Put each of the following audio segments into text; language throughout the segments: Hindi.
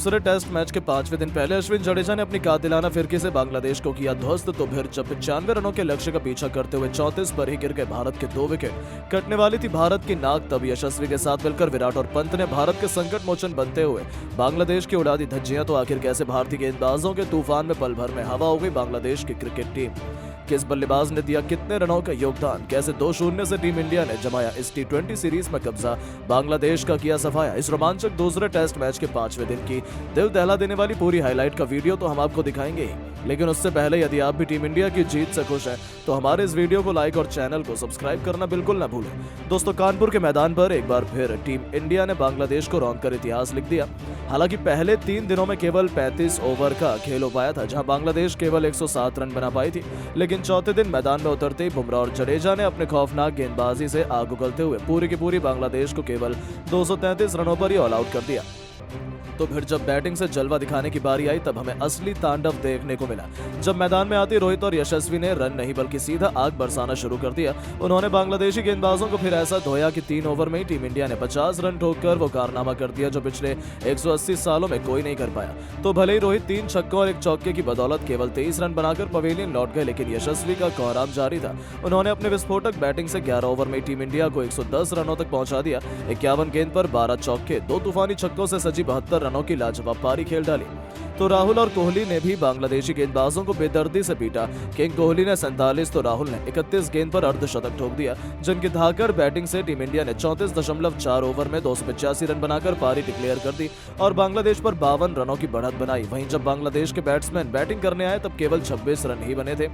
दूसरे टेस्ट मैच के 5वें दिन पहले अश्विन जडेजा ने अपनी कातिलाना फिरकी से बांग्लादेश को किया ध्वस्त, तो फिर जब 95 रनों के लक्ष्य का पीछा करते हुए 34 पर ही गिर गए भारत के 2 विकेट। कटने वाली थी भारत की नाक, तब यशस्वी के साथ मिलकर विराट और पंत ने भारत के संकट मोचन बनते हुए बांग्लादेश की उड़ा दी धज्जियां। तो आखिर कैसे भारतीय गेंदबाजों के तूफान में पल भर में हवा हो गई बांग्लादेश की क्रिकेट टीम? किस बल्लेबाज ने दिया कितने रनों का योगदान? कैसे 2-0 से टीम इंडिया ने जमाया इस T20 सीरीज में कब्जा? बांग्लादेश का किया सफाया? इस रोमांचक दूसरे टेस्ट मैच के 5वें दिन की दिल दहला देने वाली पूरी हाईलाइट का वीडियो तो हम आपको दिखाएंगे ही, लेकिन उससे पहले यदि आप भी टीम इंडिया की जीत से खुश हैं तो हमारे इस वीडियो को लाइक और चैनल को सब्सक्राइब करना बिल्कुल ना भूलें। दोस्तों, कानपुर के मैदान पर एक बार फिर टीम इंडिया ने बांग्लादेश को रौंद कर इतिहास लिख दिया। हालांकि पहले 3 दिनों में केवल 35 ओवर का खेल हो पाया था, जहां बांग्लादेश केवल 107 रन बना पाई थी। लेकिन चौथे दिन मैदान में उतरते ही बुमराह और जडेजा ने अपने खौफनाक गेंदबाजी से आग उगलते हुए पूरी की पूरी बांग्लादेश को केवल 233 रनों पर ही ऑल आउट कर दिया। तो फिर जब बैटिंग से जलवा दिखाने की बारी आई तब हमें असली तांडव देखने को मिला। जब मैदान में आते रोहित और यशस्वी ने रन नहीं बल्कि सीधा आग बरसाना शुरू कर दिया। उन्होंने बांग्लादेशी गेंदबाजों को फिर ऐसा धोया कि 3 ओवर में ही टीम इंडिया ने 50 रन ठोककर वो कारनामा कर दिया जो पिछले 180 सालों में कोई नहीं कर पाया। तो भले ही रोहित 3 छक्कों और 1 चौके की बदौलत केवल 23 रन बनाकर पवेलियन लौट गए, लेकिन यशस्वी का कोहराम जारी था। उन्होंने अपने विस्फोटक बैटिंग से 11 ओवर में टीम इंडिया को 110 रनों तक पहुंचा दिया। 51 गेंद पर 12 चौके, 2 तूफानी छक्कों से सजी 72 रनों की लाजवाब पारी खेल डाली। तो राहुल और कोहली ने भी बांग्लादेशी गेंदबाजों को बेदर्दी से पीटा। किंग कोहली ने 47 तो राहुल ने 31 गेंद पर अर्धशतक ठोक दिया, जिनकी धाकड़ बैटिंग से टीम इंडिया ने 34.4 ओवर में 285 रन बनाकर पारी डिक्लेयर कर दी और बांग्लादेश पर 52 रनों की बढ़त बनाई। वहीं जब बांग्लादेश के बैट्समैन बैटिंग करने आए तब केवल 26 रन ही बने थे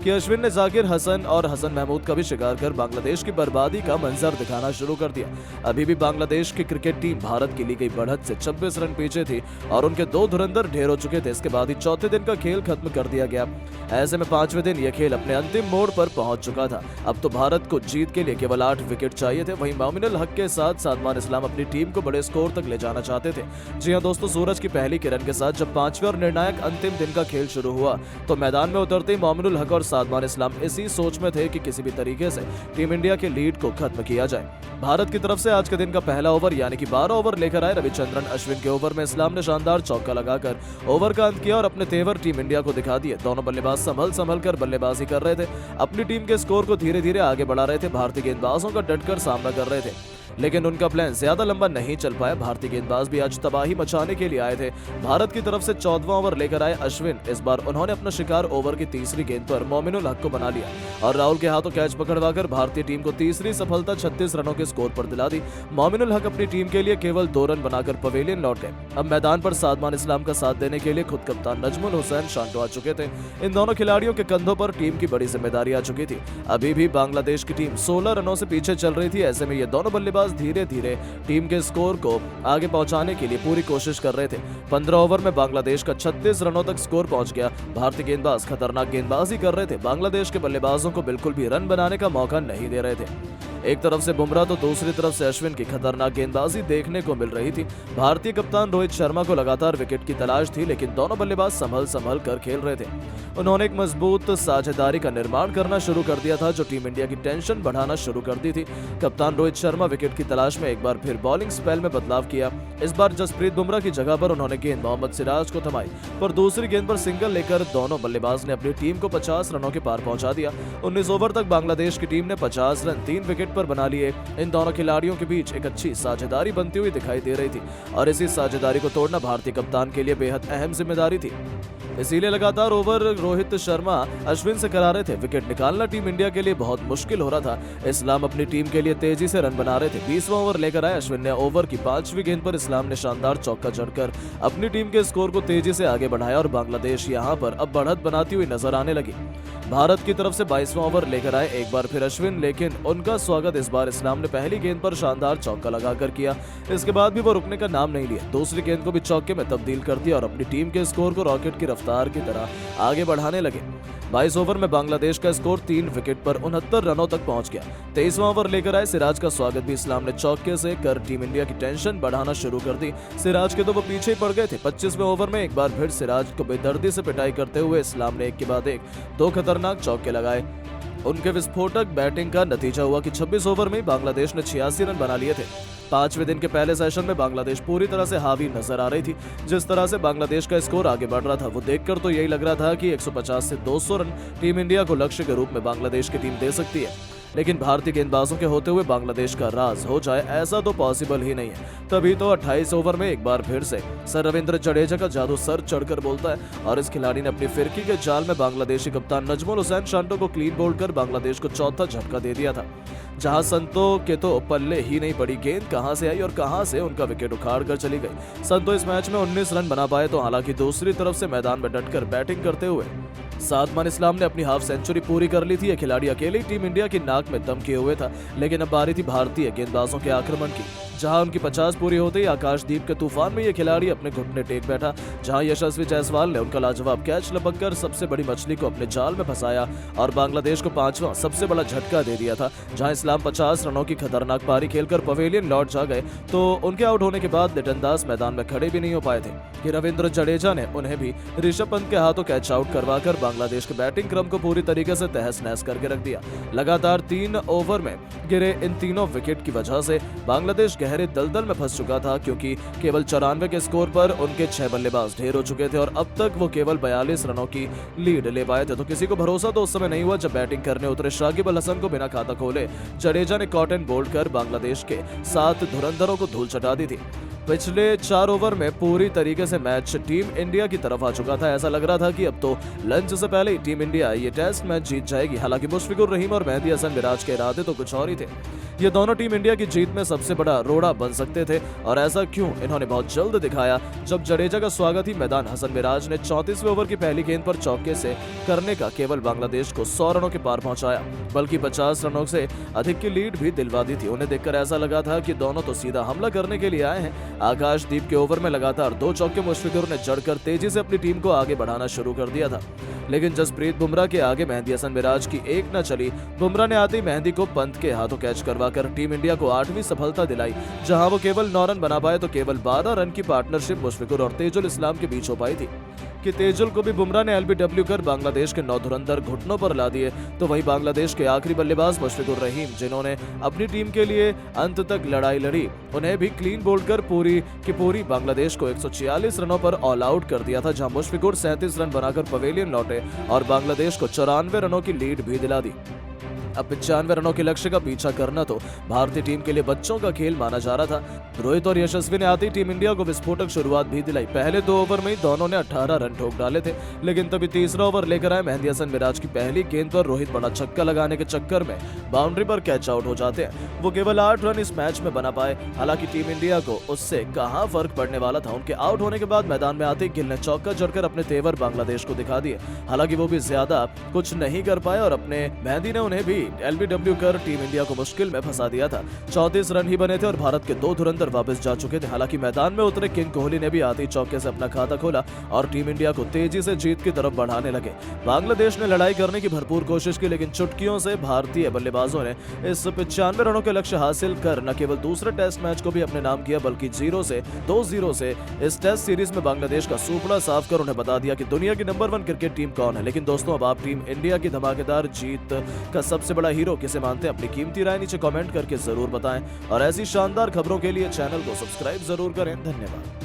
कि अश्विन ने जाकिर हसन और हसन महमूद का भी शिकार कर बांग्लादेश की बर्बादी का मंजर दिखाना शुरू कर दिया। अभी भी बांग्लादेश की क्रिकेट टीम भारत की ली गई बढ़त से 26 रन पीछे थी और उनके 2 धुरंधर ढेर हो चुके थे। इसके बाद ही चौथे दिन का खेल खत्म कर दिया गया। ऐसे में 5वें दिन यह खेल अपने अंतिम मोड़ पर पहुंच चुका था। अब तो भारत को जीत के लिए केवल 8 विकेट चाहिए थे। वहीं मोमिनुल हक के साथ सादमान इस्लाम अपनी टीम को बड़े स्कोर तक ले जाना चाहते थे। जी हां दोस्तों, सूरज की पहली किरण के साथ जब 5वें और निर्णायक अंतिम दिन का खेल शुरू हुआ तो मैदान में उतरते ही मोमिनुल हक और सादमान इस्लाम इसी सोच में थे कि किसी भी तरीके से टीम इंडिया के लीड को खत्म किया जाए। भारत की तरफ से आज के दिन का पहला ओवर यानी कि 12 ओवर लेकर आए रविचंद्रन अश्विन के ओवर में इस्लाम ने शानदार चौका लगाकर ओवर का अंत किया और अपने तेवर टीम इंडिया को दिखा दिए। दोनों बल्लेबाज संभल कर बल्लेबाजी कर रहे थे, अपनी टीम के स्कोर को धीरे धीरे आगे बढ़ा रहे थे। भारतीय गेंदबाजों का डटकर सामना कर रहे थे, लेकिन उनका प्लान ज्यादा लंबा नहीं चल पाया। भारतीय गेंदबाज भी आज तबाही मचाने के लिए आए थे। भारत की तरफ से 14वां ओवर लेकर आए अश्विन। इस बार उन्होंने अपना शिकार ओवर की तीसरी गेंद पर मोमिनुल हक को बना लिया और राहुल के हाथों कैच पकड़वाकर भारतीय टीम को तीसरी सफलता 36 रनों के स्कोर पर दिला दी। मोमिनुल हक अपनी टीम के लिए केवल 2 रन बनाकर पवेलियन लौट गए। अब मैदान पर सादमान इस्लाम का साथ देने के लिए खुद कप्तान नजमुल हुसैन शांटो आ चुके थे। इन दोनों खिलाड़ियों के कंधों पर टीम की बड़ी जिम्मेदारी आ चुकी थी। अभी भी बांग्लादेश की टीम 16 रनों से पीछे चल रही थी। ऐसे में ये दोनों बल्लेबाज धीरे धीरे टीम के स्कोर को आगे पहुंचाने के लिए पूरी कोशिश कर रहे थे। 15 ओवर में बांग्लादेश का 36 रनों तक स्कोर पहुंच गया। भारतीय गेंदबाज खतरनाक गेंदबाजी कर रहे थे। बांग्लादेश के बल्लेबाजों को बिल्कुल भी रन बनाने का मौका नहीं दे रहे थे। एक तरफ से बुमराह तो दूसरी तरफ से अश्विन की खतरनाक गेंदबाजी देखने को मिल रही थी। भारतीय कप्तान रोहित शर्मा को लगातार विकेट की तलाश थी, लेकिन दोनों बल्लेबाज संभल कर खेल रहे थे। उन्होंने एक मजबूत साझेदारी का निर्माण करना शुरू कर दिया था जो टीम इंडिया की टेंशन बढ़ाना शुरू कर दी थी। कप्तान रोहित शर्मा विकेट की तलाश में एक बार फिर बॉलिंग स्पेल में बदलाव किया। इस बार जसप्रीत बुमराह की जगह पर उन्होंने गेंद मोहम्मद सिराज को थमाई, पर दूसरी गेंद पर सिंगल लेकर दोनों बल्लेबाज ने अपनी टीम को 50 रनों के पार पहुंचा दिया। 19 ओवर तक बांग्लादेश की टीम ने 50 रन 3 विकेट पर बना लिए। इन दोनों खिलाड़ियों के बीच एक अच्छी साझेदारी बनती हुई दिखाई दे रही थी और इसी साझेदारी को तोड़ना भारतीय कप्तान के लिए बेहद अहम जिम्मेदारी थी। इसीलिए लगातार ओवर रोहित शर्मा अश्विन से करा रहे थे। विकेट निकालना टीम इंडिया के लिए बहुत मुश्किल हो रहा था। इस्लाम अपनी टीम के लिए तेजी से रन बना रहे थे। 20वां ओवर लेकर आए अश्विन ने ओवर की 5वीं गेंद पर इस्लाम ने शानदार चौका जड़कर अपनी टीम के स्कोर को तेजी से आगे बढ़ाया और बांग्लादेश यहां पर अब बढ़त बनाती हुई नजर आने लगी। भारत की तरफ से 22वां ओवर लेकर आए एक बार फिर अश्विन, लेकिन उनका स्वागत इस बार इस्लाम ने पहली गेंद पर शानदार चौका लगाकर किया। इसके बाद भी वो रुकने का नाम नहीं लिया। दूसरी गेंद को भी चौके में तब्दील कर दिया और अपनी टीम के स्कोर को रॉकेट की रफ्तार की तरह आगे बढ़ाने लगे। 22 ओवर में बांग्लादेश का स्कोर 3 विकेट पर 69 रनों तक पहुंच गया। 23वां ओवर लेकर आए सिराज का स्वागत भी इस्लाम ने चौके से कर टीम इंडिया की टेंशन बढ़ाना शुरू कर दी। सिराज के तो वो पीछे ही पड़ गए थे। 25वें ओवर में एक बार फिर सिराज को बेदर्दी से पिटाई करते हुए इस्लाम ने एक के बाद एक 2 खतरनाक चौके लगाए। उनके विस्फोटक बैटिंग का नतीजा हुआ कि 26 ओवर में बांग्लादेश ने 86 रन बना लिए थे। 5वें दिन के पहले सेशन में बांग्लादेश पूरी तरह से हावी नजर आ रही थी। जिस तरह से बांग्लादेश का स्कोर आगे बढ़ रहा था वो देखकर तो यही लग रहा था कि 150 से 200 रन टीम इंडिया को लक्ष्य के रूप में बांग्लादेश की टीम दे सकती है। लेकिन भारतीय गेंदबाजों के होते हुए बांग्लादेश का राज हो जाए ऐसा तो पॉसिबल ही नहीं है। तभी तो 28 ओवर में एक बार फिर से सर रविंद्र जडेजा का जादू सर चढ़कर बोलता है और इस खिलाड़ी ने अपनी फिरकी के जाल में बांग्लादेशी कप्तान नजमुल हुसैन शांटो को क्लीन बोल्ड कर बांग्लादेश को चौथा झटका दे दिया था। जहां संतो के तो पल्ले ही नहीं पड़ी गेंद कहां से आई और कहां से उनका विकेट उखाड़ कर चली गई। संतो इस मैच में 19 रन बना पाए तो हालांकि दूसरी तरफ से मैदान में डटकर बैटिंग करते हुए सादमान इस्लाम ने अपनी हाफ सेंचुरी पूरी कर ली थी। यह खिलाड़ी अकेले ही टीम इंडिया की नाक में दम किए हुए था, लेकिन अब बारी थी भारतीय गेंदबाजों के आक्रमण की। जहां उनकी 50 पूरी होते ही आकाशदीप के तूफान में यह खिलाड़ी अपने घुटने टेक बैठा। जहां यशस्वी जायसवाल ने उनका लाजवाब कैच लपककर सबसे बड़ी मछली को अपने जाल में फंसाया और बांग्लादेश को 5वां सबसे बड़ा झटका दे दिया था। जहां इस्लाम 50 रनों की खतरनाक पारी खेलकर पवेलियन लौट जा गए तो उनके आउट होने के बाद लिटन दास मैदान में खड़े भी नहीं हो पाए थे कि रविंद्र जडेजा ने उन्हें भी ऋषभ पंत के हाथों कैच आउट करवाकर बांग्लादेश के बैटिंग क्रम को पूरी तरीके से तहस नहस करके रख दिया। लगातार 3 ओवर में गिरे इन तीनों विकेट की वजह से बांग्लादेश गहरे दलदल में फंस चुका था, क्योंकि केवल 94 के स्कोर पर उनके 6 बल्लेबाज ढेर हो चुके थे और अब तक वो केवल 42 रनों की लीड ले पाए थे। तो किसी को भरोसा तो उस समय नहीं हुआ जब बैटिंग करने उतरे शाकिब अल हसन को बिना खाता खोले जडेजा ने कॉटन बोल्ड कर बांग्लादेश के 7 धुरंधरों को धूल चटा दी थी। पिछले 4 ओवर में पूरी तरीके से मैच टीम इंडिया की तरफ आ चुका था। ऐसा लग रहा था कि अब तो लंच से पहले ही टीम इंडिया ये टेस्ट मैच जीत जाएगी। हालांकि मुशफिकुर रहीम और मेहदी हसन मिराज के इरादे तो कुछ और ही थे। ये दोनों टीम इंडिया की जीत में सबसे बड़ा रोड़ा बन सकते थे और ऐसा क्यों इन्होंने बहुत जल्द दिखाया जब जडेजा का स्वागत ही मैदान हसन मिराज ने 34वें ओवर की पहली गेंद पर चौके से करने का केवल बांग्लादेश को 100 रनों के पार पहुंचाया, बल्कि 50 रनों से अधिक की लीड भी दिलवा दी थी। उन्हें देखकर ऐसा लगा था कि दोनों तो सीधा हमला करने के लिए आए हैं। आकाशदीप के ओवर में लगातार 2 चौके मुशफिकुर ने जड़कर तेजी से अपनी टीम को आगे बढ़ाना शुरू कर दिया था, लेकिन जसप्रीत बुमराह के आगे मेहदी हसन मिराज की एक न चली। बुमराह ने आते ही मेहदी को पंत के हाथों कैच करवाकर टीम इंडिया को 8वीं सफलता दिलाई। जहां वो केवल 9 रन बना पाए तो केवल 12 रन की पार्टनरशिप मुशफिकुर और तेजुल इस्लाम के बीच हो पाई थी कि तेजुल को भी बुमराह ने एलबीडब्ल्यू कर बांग्लादेश के 9 धुरंधर घुटनों पर ला दिए। तो वहीं बांग्लादेश के आखिरी बल्लेबाज मुशफिकुर रहीम, जिन्होंने अपनी टीम के लिए अंत तक लड़ाई लड़ी, उन्हें भी क्लीन बोल्ड कर पूरी की पूरी बांग्लादेश को 146 रनों पर ऑल आउट कर दिया था। जहां मुशफिकुर 37 रन बनाकर पवेलियन लौटे और बांग्लादेश को 94 रनों की लीड भी दिला दी। अब 95 रनों के लक्ष्य का पीछा करना तो भारतीय टीम के लिए बच्चों का खेल माना जा रहा था। रोहित और यशस्वी ने आती टीम इंडिया को विस्फोटक शुरुआत भी दिलाई। पहले 2 ओवर में ही दोनों ने 18 रन ठोक डाले थे, लेकिन तभी तीसरा ओवर लेकर आए मेहदी हसन मिराज की पहली गेंद पर रोहित बड़ा छक्का लगाने के चक्कर में बाउंड्री पर कैच आउट हो जाते हैं। वो केवल 8 रन इस मैच में बना पाए। हालांकि टीम इंडिया को उससे कहां फर्क पड़ने वाला था। उनके आउट होने के बाद मैदान में आते गिल ने चौका जड़कर अपने तेवर बांग्लादेश को दिखा दिए। हालांकि वो भी ज्यादा कुछ नहीं कर पाए और अपने मेहदी ने उन्हें भी एलबीडब्ल्यू टीम इंडिया को मुश्किल में फंसा दिया था। 34 रन ही बने थे और भारत के 2 धुरंधर वापस जा चुके थे। हालांकि मैदान में उतरे किंग कोहली ने भी आते ही चौके से अपना खाता खोला और टीम इंडिया को तेजी से जीत की तरफ बढ़ाने लगे। बांग्लादेश ने लड़ाई करने की भरपूर कोशिश की, लेकिन चुटकियों से भारतीय बल्लेबाजों ने इस 95 रनों के लक्ष्य हासिल कर न केवल दूसरे टेस्ट मैच को भी अपने नाम किया, बल्कि 2-0 से इस टेस्ट सीरीज में बांग्लादेश का सूपड़ा साफ कर उन्हें बता दिया कि दुनिया की नंबर 1 क्रिकेट टीम कौन है। लेकिन दोस्तों, अब आप टीम इंडिया की धमाकेदार जीत का सबसे बड़ा हीरो किसे मानते हैं? अपनी कीमती राय नीचे कमेंट करके जरूर बताएं और ऐसी शानदार खबरों के लिए चैनल को सब्सक्राइब जरूर करें। धन्यवाद।